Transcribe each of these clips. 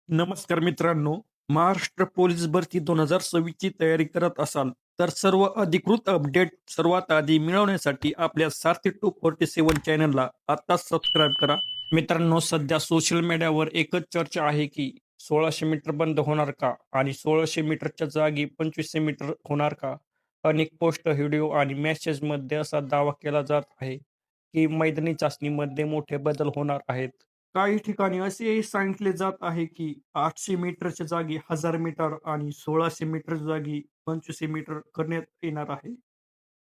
नमस्कार मित्रांनो. महाराष्ट्र पोलीस भरती 2026 ची तयारी करत असाल, तर सर्व अधिकृत अपडेट सर्वात आधी मिळवण्यासाठी आपल्या सारथी 247 चॅनलला आत्ताच सबस्क्राईब करा. मित्रांनो, सध्या सोशल मीडियावर एकच चर्चा आहे की 1600 मीटर बंद होणार का? आणि 1600 मीटरच्या जागी 2500 मीटर होणार का? अनेक पोस्ट, व्हिडिओ आणि मेसेजमध्ये असा दावा केला जात आहे की मैदानी चाचणीमध्ये मोठे बदल होणार आहेत. काही ठिकाणी असेही सांगितले जात आहे की 800 मीटरच्या जागी 1000 मीटर आणि 1600 मीटरच्या जागी 2500 मीटर करण्यात येणार आहे.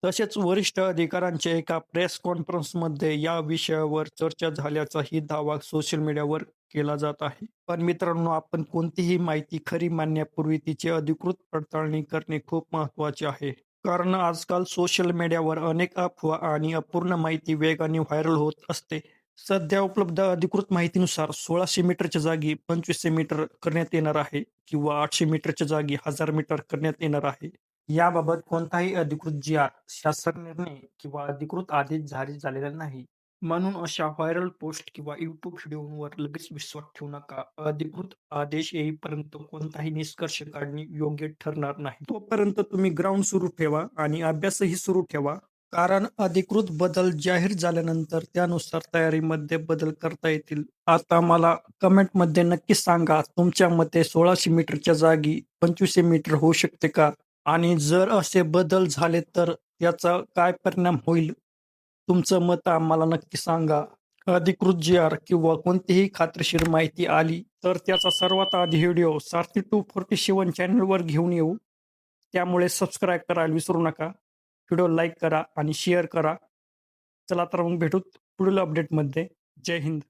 तसेच वरिष्ठ अधिकाऱ्यांच्या एका प्रेस कॉन्फरन्समध्ये या विषयावर चर्चा झाल्याचाही दावा सोशल मीडियावर केला जात आहे. पण मित्रांनो, आपण कोणतीही माहिती खरी मानण्यापूर्वी तिची अधिकृत पडताळणी करणे खूप महत्त्वाचे आहे. कारण आजकाल सोशल मीडियावर अनेक अफवा आणि अपूर्ण माहिती वेगाने व्हायरल होत असते. सध्या उपलब्ध अधिकृत माहितीनुसार 1600 मीटरच्या जागी 2500 मीटर करण्यात येणार आहे किंवा 800 मीटरच्या जागी 1000 मीटर करण्यात येणार आहे. याबाबत कोणताही अधिकृत जी-आर, शासन निर्णय किंवा अधिकृत आदेश जारी झालेला नाही. म्हणून अशा व्हायरल पोस्ट किंवा YouTube व्हिडिओवर लगेच विश्वास ठेवू नका. अधिकृत आदेश येईपर्यंत कोणताही निष्कर्ष काढणे योग्य ठरणार नाही. तोपर्यंत तुम्ही ग्राउंड सुरू ठेवा आणि अभ्यासही सुरू ठेवा. कारण अधिकृत बदल जाहीर झाल्यानंतर त्यानुसार तयारीमध्ये बदल करता येतील. आता मला कमेंटमध्ये नक्की सांगा, तुमच्या मते 1600 मीटरच्या जागी 2500 मीटर होऊ शकते का? आणि जर असे बदल झाले तर त्याचा काय परिणाम होईल? तुमचं मत आम्हाला नक्की सांगा. अधिकृत जी-आर किंवा कोणतीही खात्रीशीर माहिती आली तर त्याचा सर्वात आधी व्हिडिओ सारथी 247 चॅनलवर घेऊन येऊ. त्यामुळे सबस्क्राईब करायला विसरू नका. व्हिडिओ लाईक करा आणि शेअर करा. चला तर मग भेटू पुढील अपडेटमध्ये. जय हिंद.